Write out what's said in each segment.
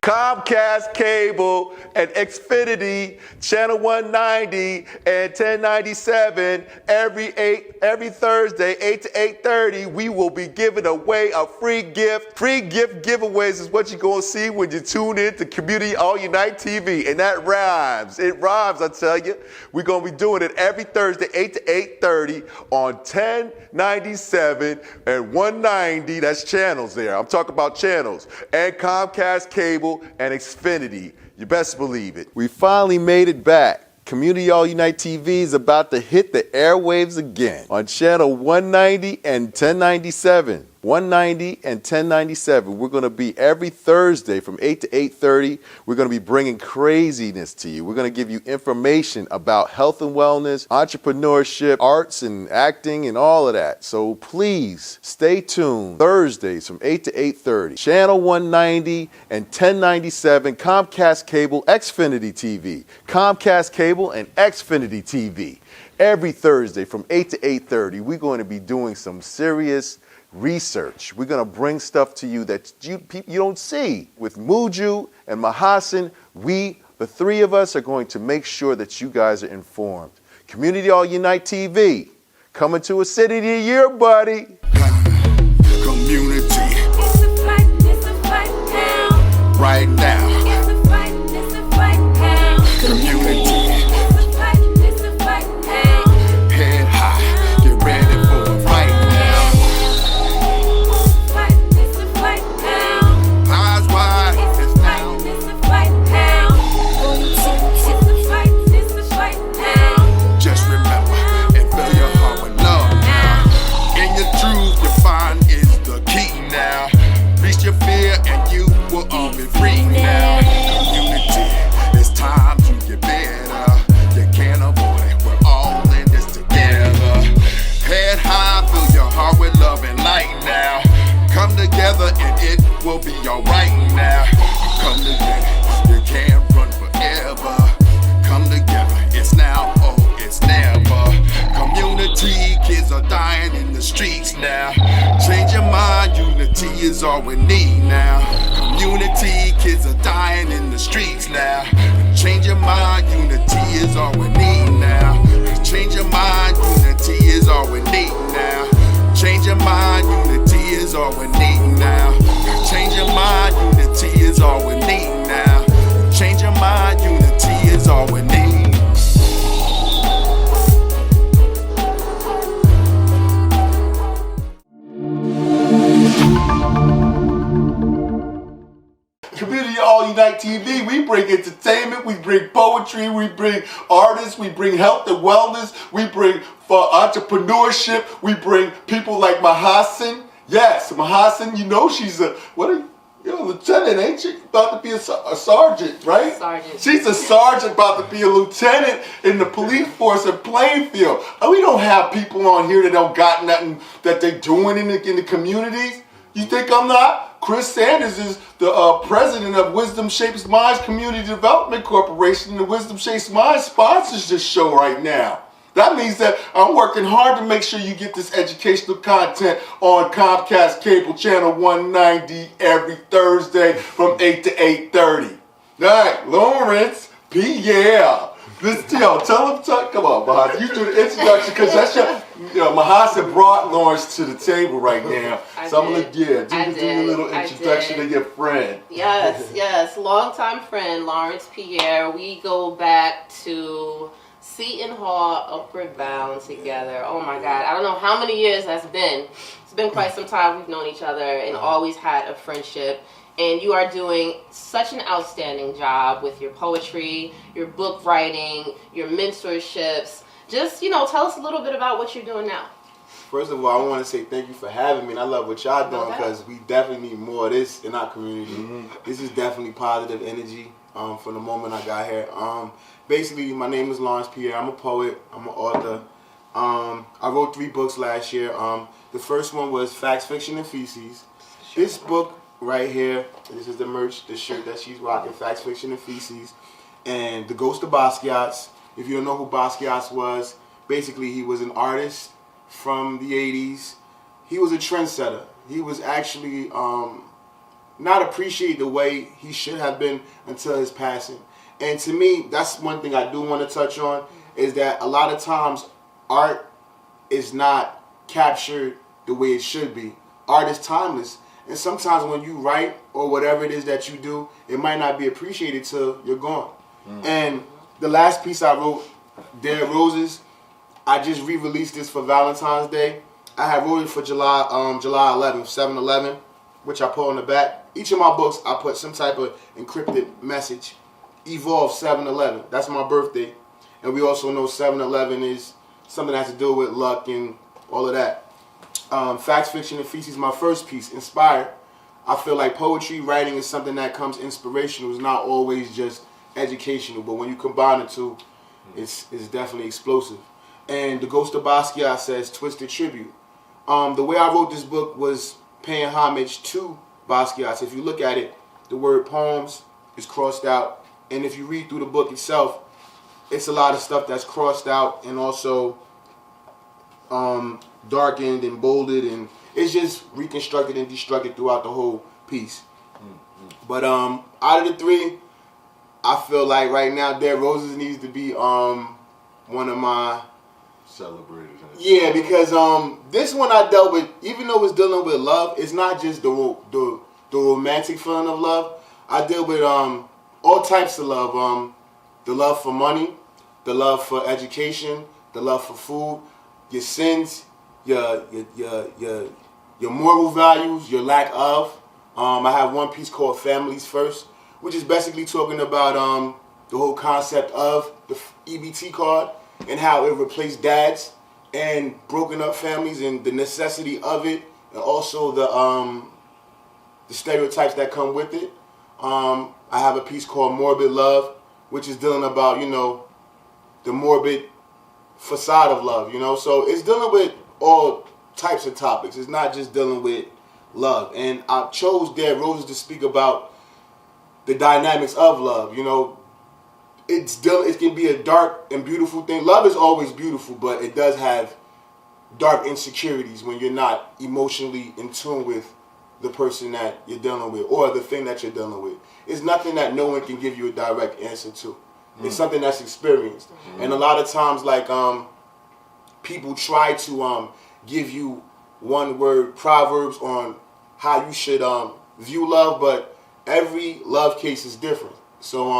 Comcast Cable and Xfinity, Channel 190 and 1097, every Thursday, 8 to 8:30, we will be giving away a free gift. Free gift giveaways is what you're going to see when you tune in to Community All Unite TV. And that rhymes. It rhymes, I tell you. We're going to be doing it every Thursday, 8 to 8:30 on 1097 and 190. That's channels there. I'm talking about channels. And Comcast Cable and Xfinity. You best believe it. We finally made it back. Community All Unite TV is about to hit the airwaves again on channel 190 and 1097. 190 and 1097. We're going to be every Thursday from 8 to 8:30. We're going to be bringing craziness to you. We're going to give you information about health and wellness, entrepreneurship, arts and acting and all of that. So please stay tuned. Thursdays from 8 to 8:30. Channel 190 and 1097. Comcast Cable, Xfinity TV. Comcast Cable and Xfinity TV. Every Thursday from 8 to 8:30. We're going to be doing some serious research. We're going to bring stuff to you that you don't see. With Muju and Mahasin, the three of us, are going to make sure that you guys are informed. Community All Unite TV, coming to a city near you, buddy. Community. It's a fight now. Right now. It's a fight now. Community. It's a fight now. Head high, get ready for a fight now. It's a fight now. Eyes wide, it's now. It's a fight now. It's a fight now. Just remember and fill your heart with love now. In your truth, you find is the key now. Reach your fear and you will all be free now. Community, it's time to get better. You can't avoid it, we're all in this together. Head high, fill your heart with love and light now. Come together and it will be alright now. Come together, you can't run forever. Come together, it's now or it's never. Community, kids are dying in the streets now. Change your mind, unity is all we need now. Community, kids are dying in the streets now. Change your mind, unity is all we need now. Change your mind, unity is all we need now. Change your mind, unity is all we need now. Change your mind, unity is all we need now. Change your mind, unity is all we need. Community All Unite TV, we bring entertainment, we bring poetry, we bring artists, we bring health and wellness, we bring entrepreneurship, we bring people like Mahasin. Yes, Mahasin, you know she's you're a lieutenant, ain't she? About to be a sergeant, right? Sergeant. She's a sergeant about to be a lieutenant in the police force at Plainfield. And we don't have people on here that don't got nothing that they doing in the communities. You think I'm not? Chris Sanders is the president of Wisdom Shapes Minds Community Development Corporation, and the Wisdom Shapes Minds sponsors this show right now. That means that I'm working hard to make sure you get this educational content on Comcast Cable Channel 190 every Thursday from 8 to 8:30. All right, Lawrence, Pierre. Tell him, come on, Mahasin, you do the introduction, because that's Mahasin brought Lawrence to the table right now. So I'm going to do your little introduction to your friend. Yes, longtime friend, Lawrence Pierre. We go back to Seton Hall, Upward Bound together. Oh my God, I don't know how many years that's been. It's been quite some time we've known each other and always had a friendship. And you are doing such an outstanding job with your poetry, your book writing, your mentorships. Just, tell us a little bit about what you're doing now. First of all, I want to say thank you for having me. And I love what y'all doing, because we definitely need more of this in our community. This is definitely positive energy from the moment I got here. Basically, my name is Lawrence Pierre. I'm a poet. I'm an author. I wrote 3 books last year. The first one was Facts, Fiction, and Feces. This book right here, this is the merch, the shirt that she's rocking, Facts, Fiction, and Feces. And The Ghost of Basquiat's. If you don't know who Basquiat's was, basically he was an artist from the 80s. He was a trendsetter. He was actually not appreciated the way he should have been until his passing. And to me, that's one thing I do want to touch on, is that a lot of times art is not captured the way it should be. Art is timeless. And sometimes when you write or whatever it is that you do, it might not be appreciated till you're gone. And the last piece I wrote, Dead Roses, I just re-released this for Valentine's Day. I had wrote it for July 11th, 7/11, which I put on the back. Each of my books, I put some type of encrypted message. Evolve 7/11. That's my birthday. And we also know 7/11 is something that has to do with luck and all of that. Facts, Fiction, and Feces, my first piece, Inspired. I feel like poetry, writing is something that comes inspirational. It's not always just educational, but when you combine the two, it's definitely explosive. And The Ghost of Basquiat says, Twisted Tribute. The way I wrote this book was paying homage to Basquiat. So if you look at it, the word poems is crossed out. And if you read through the book itself, it's a lot of stuff that's crossed out and also darkened and bolded, and it's just reconstructed and destructed throughout the whole piece. But out of the three, I feel like right now Dead Roses needs to be one of my celebrated. Yeah, because this one I dealt with, even though it's dealing with love, it's not just the romantic feeling of love. I deal with all types of love. The love for money, the love for education, the love for food, your sins, your moral values, your lack of. I have one piece called Families First, which is basically talking about the whole concept of the EBT card and how it replaced dads and broken up families and the necessity of it, and also the stereotypes that come with it. I have a piece called Morbid Love, which is dealing about, the morbid facade of love, So it's dealing with all types of topics. It's not just dealing with love. And I chose Dead Roses to speak about the dynamics of love, It can be a dark and beautiful thing. Love is always beautiful, but it does have dark insecurities when you're not emotionally in tune with the person that you're dealing with or the thing that you're dealing with. It's nothing that no one can give you a direct answer to. It's something that's experienced. And a lot of times, people try to give you one-word proverbs on how you should view love, but every love case is different. So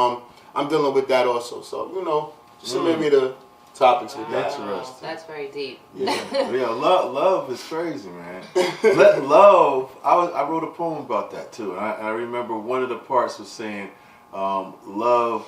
I'm dealing with that also. So, just submit me the topics with that. Interesting. That's very deep. Yeah, love is crazy, man. Love, I wrote a poem about that too. I remember one of the parts was saying, love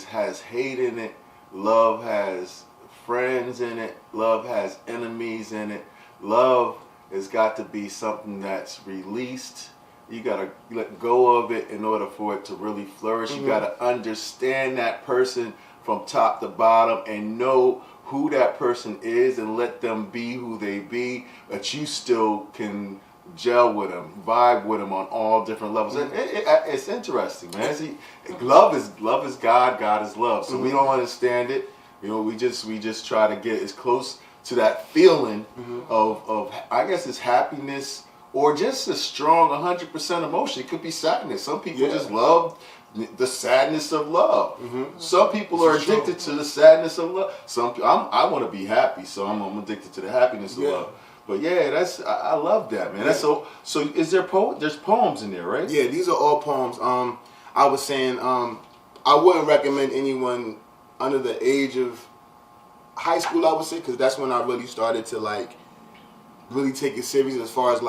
has hate in it, love has friends in it, love has enemies in it. Love has got to be something that's released. You got to let go of it in order for it to really flourish. You got to understand that person from top to bottom and know who that person is and let them be who they be, but you still can gel with them, vibe with them on all different levels. It's interesting, man. See, love is God, God is love. So we don't understand it. We just try to get as close to that feeling of I guess it's happiness or just a strong 100% emotion. It could be sadness. Some people just love the sadness of love. Some people are addicted to the sadness of love. I want to be happy, so I'm addicted to the happiness of love. But yeah, I love that, man. That's so is there there's poems in there, right? Yeah, these are all poems. I was saying I wouldn't recommend anyone under the age of high school, I would say, because that's when I really started to really take it serious as far as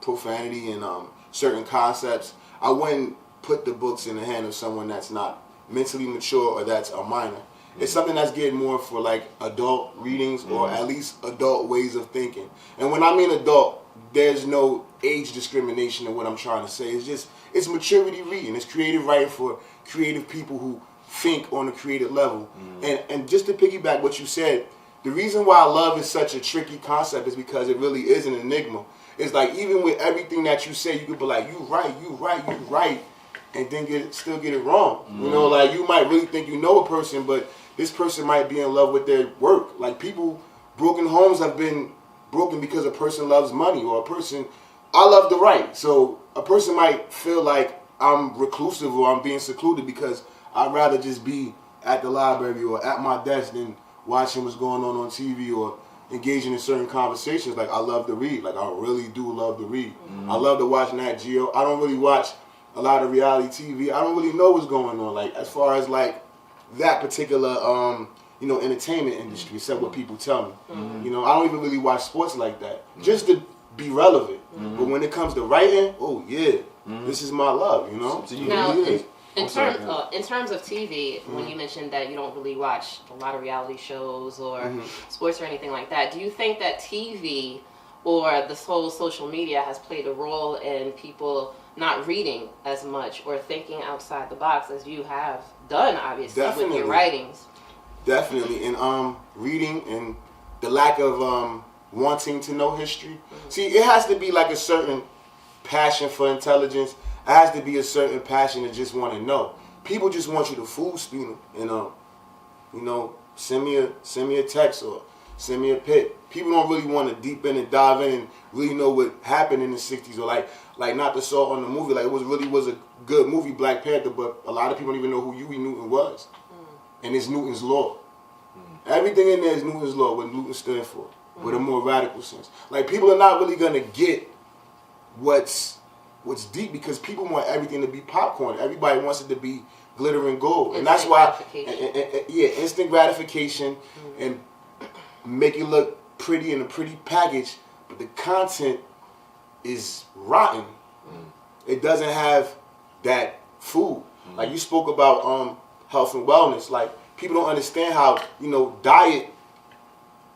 profanity and certain concepts. I wouldn't put the books in the hand of someone that's not mentally mature or that's a minor. It's something that's geared more for adult readings or at least adult ways of thinking. And when I mean adult, there's no age discrimination in what I'm trying to say. It's maturity reading. It's creative writing for creative people who think on a creative level. And just to piggyback what you said, the reason why love is such a tricky concept is because it really is an enigma. It's even with everything that you say, you could be like, you right, and then still get it wrong. You might really think you know a person, but this person might be in love with their work. Broken homes have been broken because a person loves money, or a person I love to write. So a person might feel like I'm reclusive or I'm being secluded because I'd rather just be at the library or at my desk than watching what's going on TV or engaging in certain conversations. Like, I love to read. Like, I really do love to read. I love to watch Nat Geo. I don't really watch a lot of reality TV. I don't really know what's going on. Like, as far as like that particular entertainment industry, except what people tell me. You know, I don't even really watch sports like that. Just to be relevant. But when it comes to writing, oh yeah, this is my love, you know? So you Now, really in terms of TV, when you mentioned that you don't really watch a lot of reality shows or sports or anything like that, do you think that TV or this whole social media has played a role in people not reading as much or thinking outside the box as you have done, obviously, with your writings? Definitely. And reading and the lack of wanting to know history. See, it has to be like a certain passion for intelligence. It has to be a certain passion to just want to know. People just want you to fool speed and send me a text or send me a pic. People don't really want to deep in and dive in and really know what happened in the 60s or like not the salt on the movie. Like, it was a good movie, Black Panther, but a lot of people don't even know who Huey Newton was. And it's Newton's Law. Everything in there is Newton's Law, what Newton stood for, with a more radical sense. Like, people are not really gonna get what's deep because people want everything to be popcorn. Everybody wants it to be glitter and gold, and that's why, instant gratification and make it look pretty in a pretty package, but the content is rotten. It doesn't have that food. Like, you spoke about health and wellness. Like, people don't understand how, diet,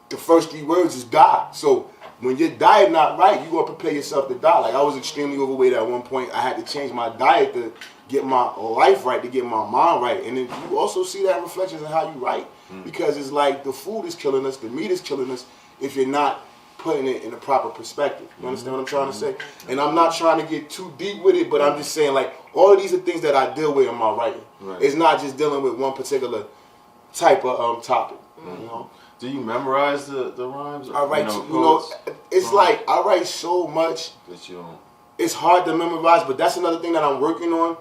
the first 3 words is die. So when your diet not right, you're going to prepare yourself to die. Like, I was extremely overweight at one point. I had to change my diet to get my life right, to get my mind right. And then you also see that reflections in how you write. Because it's like the food is killing us, the meat is killing us if you're not putting it in a proper perspective. You understand what I'm trying to say? And I'm not trying to get too deep with it, but I'm just saying, like, all of these are things that I deal with in my writing. Right. It's not just dealing with one particular type of topic. You know? Do you memorize the rhymes? I write, it's like I write so much that you don't. It's hard to memorize, but that's another thing that I'm working on,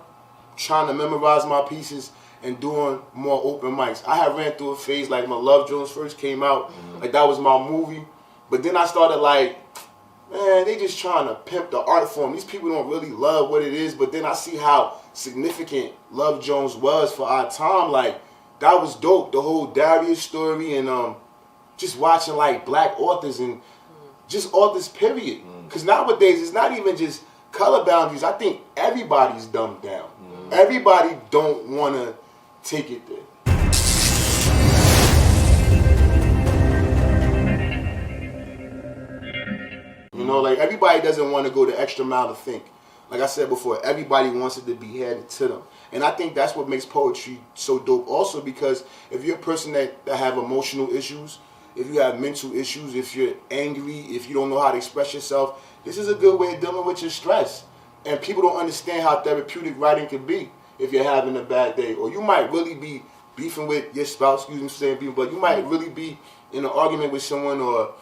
trying to memorize my pieces and doing more open mics. I had ran through a phase, like, when Love Jones first came out, like, that was my movie. But then I started like, man, they just trying to pimp the art form. These people don't really love what it is. But then I see how significant Love Jones was for our time. Like, that was dope. The whole Darius story and just watching, like, black authors and just authors, period. Because nowadays, it's not even just color boundaries. I think everybody's dumbed down. Everybody don't want to take it there. Like, everybody doesn't want to go the extra mile to think. Like I said before, everybody wants it to be handed to them. And I think that's what makes poetry so dope also, because if you're a person that have emotional issues, if you have mental issues, if you're angry, if you don't know how to express yourself, this is a good way of dealing with your stress. And people don't understand how therapeutic writing can be if you're having a bad day. Or you might really be beefing with your spouse, excuse me for saying beefing, but you might really be in an argument with someone or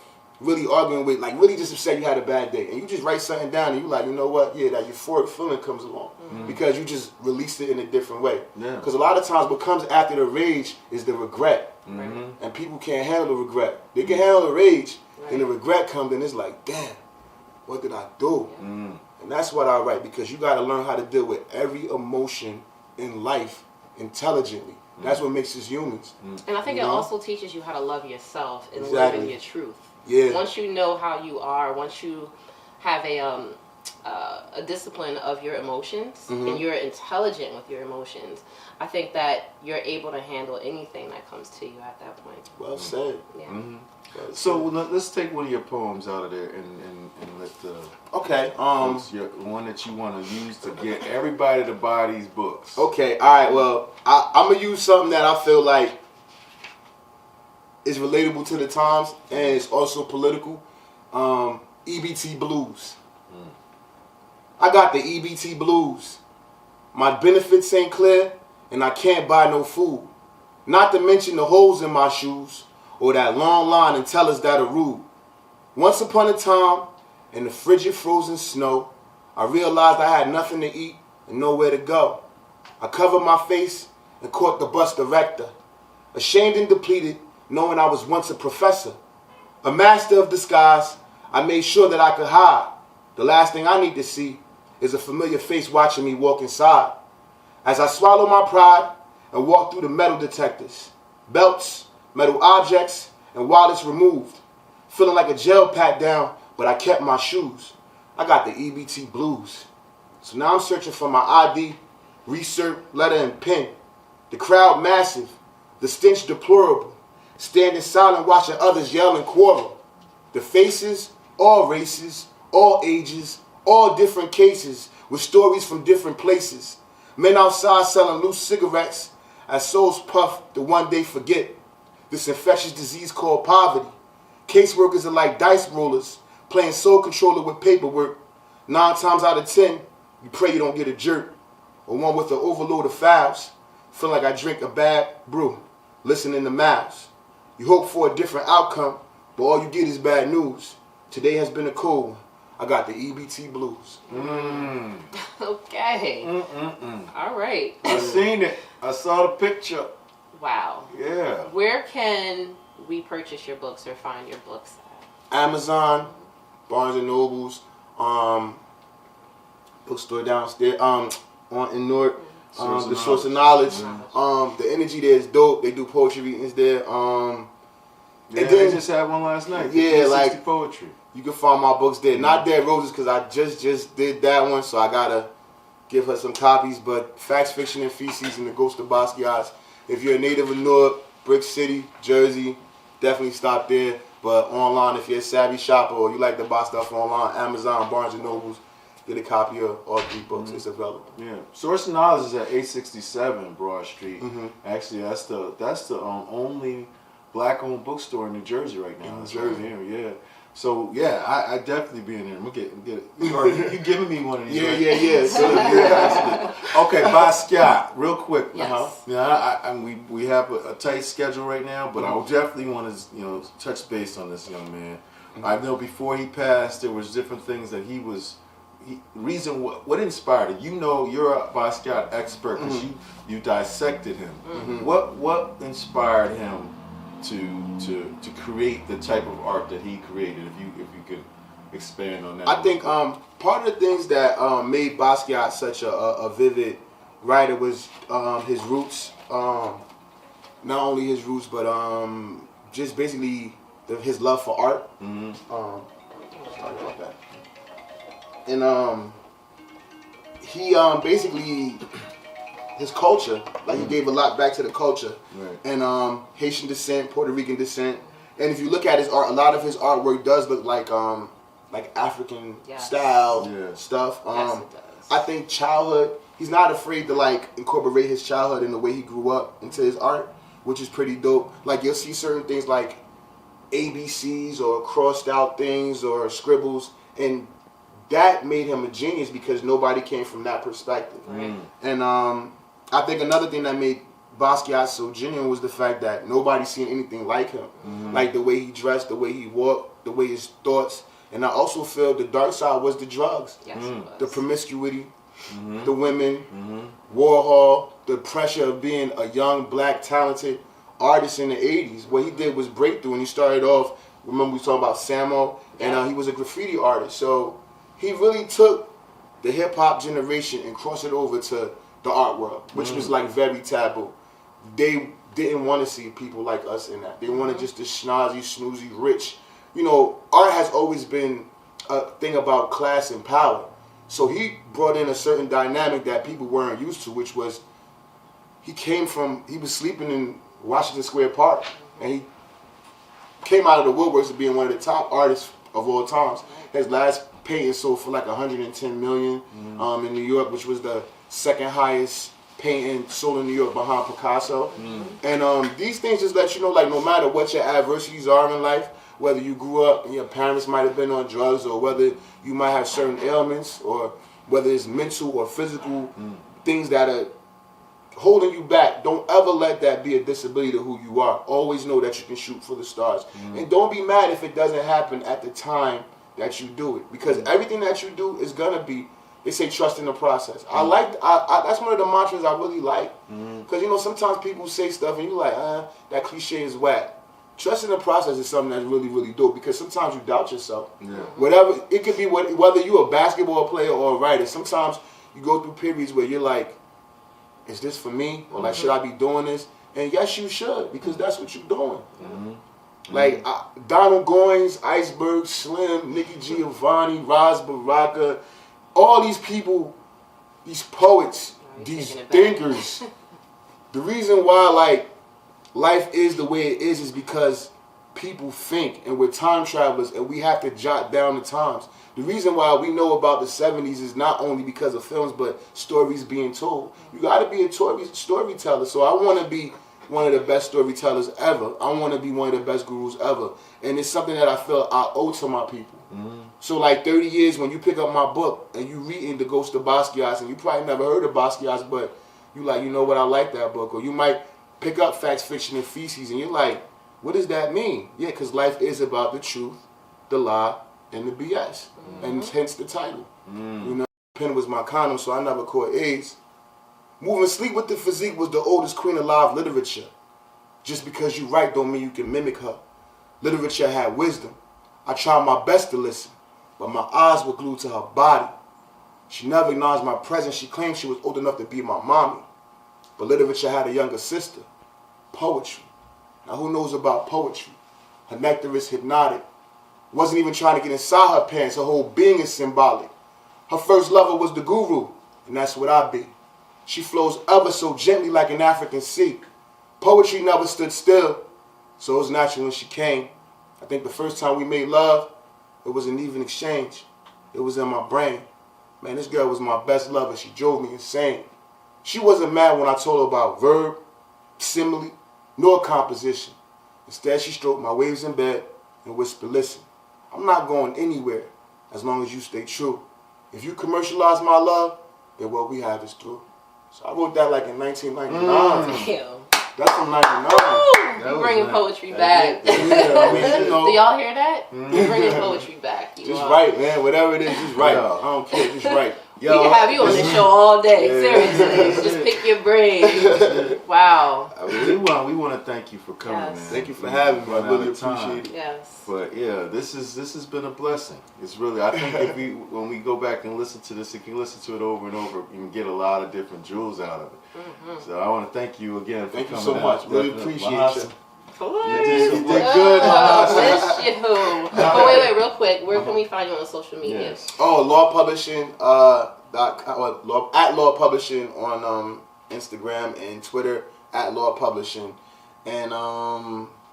really arguing with, like, really just upset you had a bad day. And you just write something down and you like, you know what, yeah, that euphoric feeling comes along. Because you just released it in a different way. Because a lot of times what comes after the rage is the regret. And people can't handle the regret. They can handle the rage, and the regret comes and it's like, damn, what did I do? And that's what I write, because you got to learn how to deal with every emotion in life intelligently. That's what makes us humans. And I think it also teaches you how to love yourself and live in your truth. Once you know how you are, once you have a discipline of your emotions and you're intelligent with your emotions, I think that you're able to handle anything that comes to you at that point. Well said. So let's take one of your poems out of there and let the one that you want to use to get everybody to buy these books. Okay, all right. Well, I'm gonna use something that I feel like is relatable to the times and it's also political. EBT blues. I got the EBT blues. My benefits ain't clear and I can't buy no food. Not to mention the holes in my shoes or that long line and tellers that are rude. Once upon a time, in the frigid frozen snow, I realized I had nothing to eat and nowhere to go. I covered my face and caught the bus director. Ashamed and depleted, knowing I was once a professor. A master of disguise, I made sure that I could hide. The last thing I need to see is a familiar face watching me walk inside. As I swallow my pride and walk through the metal detectors, belts, metal objects, and wallets removed. Feeling like a jail pat down, but I kept my shoes. I got the EBT blues. So now I'm searching for my ID, research, letter, and pen. The crowd massive, the stench deplorable. Standing silent watching others yell and quarrel. The faces, all races, all ages, all different cases, with stories from different places. Men outside selling loose cigarettes as souls puff to one day forget. This infectious disease called poverty. Caseworkers are like dice rollers, playing soul controller with paperwork. 9 times out of 10, you pray you don't get a jerk, or one with an overload of files. Feel like I drink a bad brew, listening to mouths. You hope for a different outcome, but all you get is bad news. Today has been a cold one. I got the EBT blues. Okay. All right. I seen it. I saw the picture. Wow. Yeah. Where can we purchase your books or find your books at? Amazon, Barnes and Nobles, bookstore downstairs, in Newark, the Source of Knowledge. The energy there is dope. They do poetry readings there. Yeah, and then they just had one last night. Yeah, like poetry. You can find my books there. Not Dead Roses because I just did that one, so I gotta give her some copies. But Facts, Fiction, and Feces and the Ghost of Basquiat's. If you're a native of Newark, Brick City, Jersey, definitely stop there. But online, if you're a savvy shopper or you like to buy stuff online, Amazon, Barnes and Nobles, get a copy of all 3 books. It's available. Yeah, Source of Knowledge is at 867 Broad Street. Actually, that's the only black-owned bookstore in New Jersey right now. New Jersey, yeah. So yeah, I definitely be in there. I'm get it. You giving me one of these? Yeah. Right? So, okay, Basquiat, real quick. Yes. We have a tight schedule right now, but I definitely want to touch base on this young man. I know before he passed, there was different things that what inspired it. You're a Basquiat expert because you dissected him. What inspired him to create the type of art that he created? If you could expand on that. I think part of the things that made Basquiat such a vivid writer was his roots. Not only his roots, but just basically his love for art. Sorry about that. And he basically his culture, like he gave a lot back to the culture, right. And Haitian descent, Puerto Rican descent, and if you look at his art, a lot of his artwork does look like African style stuff. Yes, it does. I think childhood, he's not afraid to like incorporate his childhood in the way he grew up into his art, which is pretty dope. Like you'll see certain things like ABCs or crossed out things or scribbles, and that made him a genius because nobody came from that perspective. And I think another thing that made Basquiat so genuine was the fact that nobody seen anything like him. Like the way he dressed, the way he walked, the way his thoughts. And I also feel the dark side was the drugs, Yes, it was. the promiscuity, the women, Warhol, the pressure of being a young, black, talented artist in the 80s. What he did was breakthrough, and he started off, remember we talking about Samo, and he was a graffiti artist. So he really took the hip-hop generation and crossed it over to the art world, which was like very taboo. They didn't want to see people like us in that. They wanted just the snazzy, snoozy, rich. Art has always been a thing about class and power. So he brought in a certain dynamic that people weren't used to, which was he was sleeping in Washington Square Park, and he came out of the woodworks of being one of the top artists of all times. His last painting sold for like 110 million in New York, which was the second highest painting sold in New York behind Picasso. And these things just let you know, like, no matter what your adversities are in life, whether you grew up and your parents might have been on drugs, or whether you might have certain ailments, or whether it's mental or physical things that are holding you back, don't ever let that be a disability to who you are. Always know that you can shoot for the stars. And don't be mad if it doesn't happen at the time that you do it, because everything that you do is gonna be. They say trust in the process. That's one of the mantras I really like, because you know sometimes people say stuff and you like, that cliche is whack. Trust in the process is something that's really, really dope, because sometimes you doubt yourself. Yeah. Whatever it could be, whether you're a basketball player or a writer. Sometimes you go through periods where you're like, is this for me, or like should I be doing this? And yes, you should, because that's what you're doing. Like Donald Goines, Iceberg, Slim, Nikki Giovanni, Raz Baraka, all these people, these poets, these thinkers. The reason why like life is the way it is because people think, and we're time travelers, and we have to jot down the times. The reason why we know about the 70s is not only because of films, but stories being told. You got to be a storyteller. So I want to be one of the best storytellers ever. I want to be one of the best gurus ever. And it's something that I feel I owe to my people. So like 30 years, when you pick up my book and you reading The Ghost of Basquiat, and you probably never heard of Basquiat, but you like, you know what, I like that book. Or you might pick up Facts, Fiction, and Feces, and you're like, what does that mean? Yeah, because life is about the truth, the lie, and the BS. And hence the title. You know, pen was my condom, so I never caught AIDS. Moving Sleep with the Physique was the oldest queen of live literature. Just because you write don't mean you can mimic her. Literature had wisdom. I tried my best to listen, but my eyes were glued to her body. She never acknowledged my presence. She claimed she was old enough to be my mommy. But literature had a younger sister. Poetry. Now who knows about poetry? Her nectar is hypnotic. Wasn't even trying to get inside her pants. Her whole being is symbolic. Her first lover was the guru, and that's what I be. She flows ever so gently like an African sea. Poetry never stood still, so it was natural when she came. I think the first time we made love, it was an even exchange. It was in my brain. Man, this girl was my best lover. She drove me insane. She wasn't mad when I told her about verb, simile, nor composition. Instead, she stroked my waves in bed and whispered, listen, I'm not going anywhere as long as you stay true. If you commercialize my love, then what we have is through. So I wrote that like in 1999. Damn. That's from 99. You bringing poetry back. Yeah, I mean, you know. Do y'all hear that? You bringing poetry back. You Just are. write, man. Whatever it is, just write. I don't care. Just write. We can have you on this show all day. Seriously. Just pick your brain. Wow. I mean, we want to thank you for coming, man. Thank you for having me. I really appreciate it. Yes. But yeah, this has been a blessing. It's really, I think when we go back and listen to this, you can listen to it over and over and get a lot of different jewels out of it. So I want to thank you again for coming. Thank you so much. Really appreciate you. You did good. Bless you. But wait, real quick. Where can we find you on social media? Yes. Oh, Law Publishing, at Law Publishing on Instagram and Twitter, at Law Publishing. And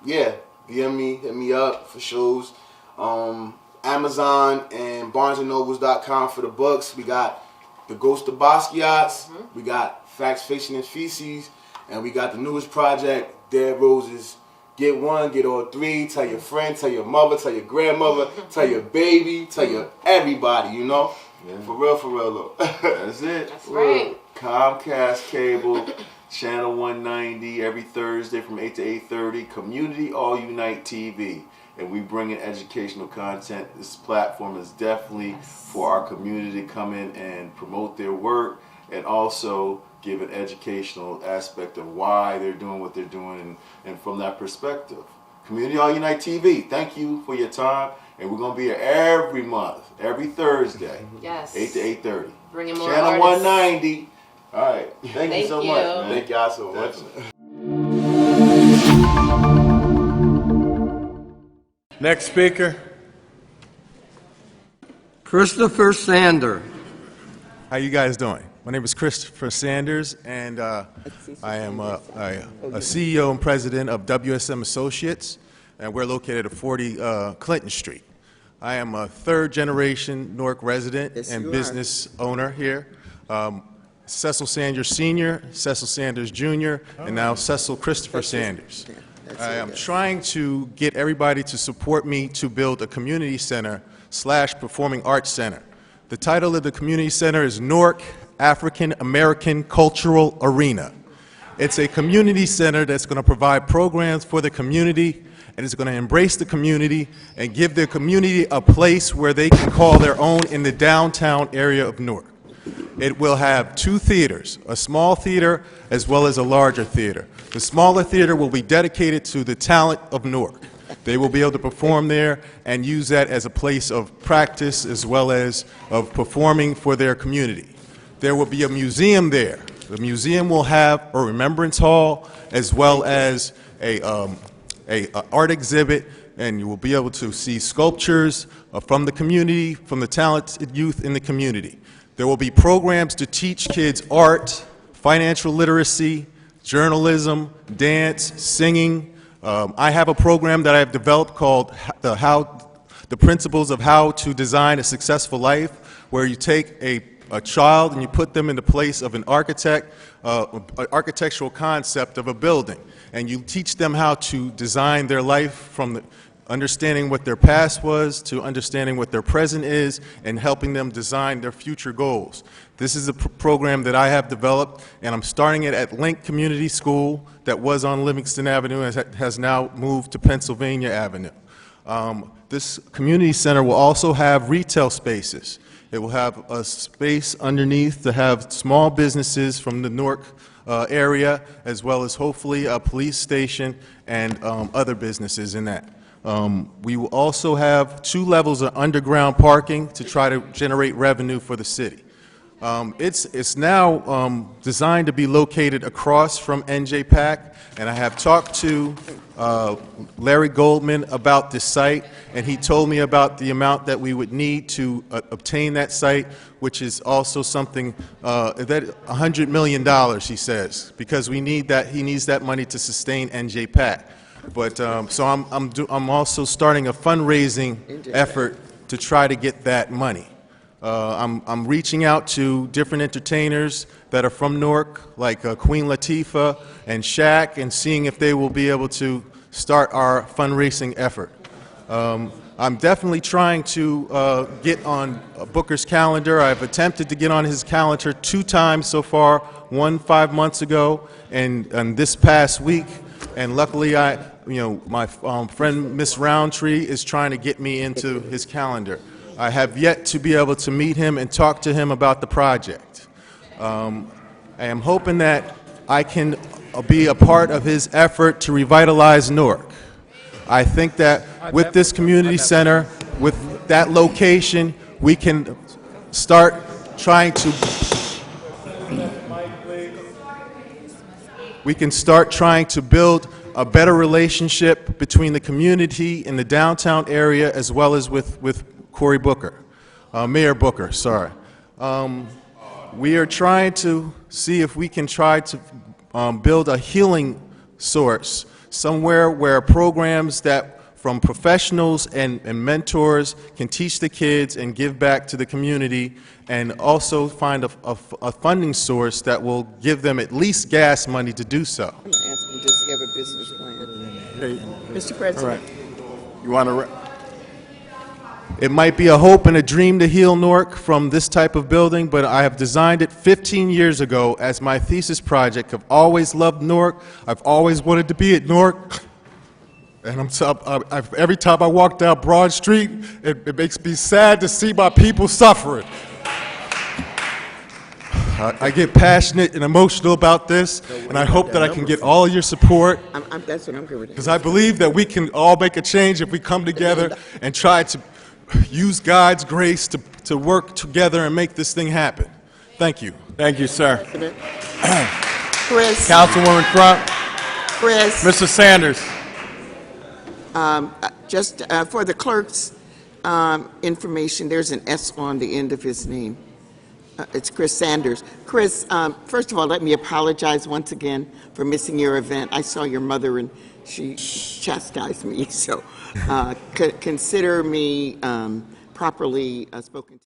yeah, DM me, hit me up for shows. Amazon and BarnesandNobles.com for the books. We got The Ghost of Basquiat. We got Facts, Fiction, and Feces. And we got the newest project, Dead Roses. Get one, get all three. Tell your friend, tell your mother, tell your grandmother, tell your baby, tell your everybody, you know? Yeah. For real though. That's it. That's right. Comcast Cable, Channel 190, every Thursday from 8 to 8:30. Community All Unite TV. And we bring in educational content. This platform is definitely for our community to come in and promote their work, and also give an educational aspect of why they're doing what they're doing, and from that perspective. Community All Unite TV, thank you for your time. And we're going to be here every month, every Thursday, 8 to 8:30. Bringing more Channel artists. 190. All right. Thank you so much, man. Thank y'all so much. Next speaker. Christopher Sander. How you guys doing? My name is Christopher Sanders, and I am a CEO and president of WSM Associates, and we're located at 40 Clinton Street. I am a third-generation Newark resident and business owner here. Cecil Sanders Sr., Cecil Sanders Jr., and now Cecil Christopher Sanders. I am trying to get everybody to support me to build a community center / performing arts center. The title of the community center is Newark African American Cultural Arena. It's a community center that's going to provide programs for the community and it's going to embrace the community and give the community a place where they can call their own in the downtown area of Newark. It will have 2 theaters, a small theater as well as a larger theater. The smaller theater will be dedicated to the talent of Newark. They will be able to perform there and use that as a place of practice as well as of performing for their community. There will be a museum there. The museum will have a remembrance hall as well as a art exhibit, and you will be able to see sculptures from the community, from the talented youth in the community. There will be programs to teach kids art, financial literacy, journalism, dance, singing. I have a program that I have developed called the Principles of How to Design a Successful Life, where you take a child and you put them in the place of an architect, an architectural concept of a building, and you teach them how to design their life from understanding what their past was to understanding what their present is and helping them design their future goals. This is a program that I have developed, and I'm starting it at Link Community School that was on Livingston Avenue and has now moved to Pennsylvania Avenue. This community center will also have retail spaces. It will have a space underneath to have small businesses from the Newark area, as well as hopefully a police station and other businesses in that. We will also have 2 levels of underground parking to try to generate revenue for the city. It's now designed to be located across from NJPAC, and I have talked to Larry Goldman about this site, and he told me about the amount that we would need to obtain that site, which is also something that $100 million, he says, because we need that. He needs that money to sustain NJPAC. But so I'm also starting a fundraising effort to try to get that money. I'm reaching out to different entertainers that are from Newark, like Queen Latifah and Shaq, and seeing if they will be able to start our fundraising effort. I'm definitely trying to get on Booker's calendar. I've attempted to get on his calendar 2 times so far, one 5 months ago and this past week. And luckily, my friend Miss Roundtree is trying to get me into his calendar. I have yet to be able to meet him and talk to him about the project. I am hoping that I can be a part of his effort to revitalize Newark. I think that with this community center, with that location, we can start trying to build a better relationship between the community in the downtown area as well as with Cory Booker, Mayor Booker, sorry. We are trying to see if we can try to build a healing source, somewhere where programs that from professionals and mentors can teach the kids and give back to the community, and also find a funding source that will give them at least gas money to do so. I'm going to ask him, does he have a business plan? Mr. President. All right. You want to... It might be a hope and a dream to heal Newark from this type of building, but I have designed it 15 years ago as my thesis project. I've always loved Newark. I've always wanted to be at Newark. And every time I walk down Broad Street, it makes me sad to see my people suffering. I get passionate and emotional about this, and I hope that I can get all of your support. That's what I'm good with. Because I believe that we can all make a change if we come together and try to use God's grace to work together and make this thing happen. Thank you. Thank you, sir. Chris. Councilwoman Crump. Chris. Mr. Sanders. Just for the clerk's information, there's an S on the end of his name. It's Chris Sanders. Chris, first of all, let me apologize once again for missing your event. I saw your mother and she chastised me, so consider me properly spoken to.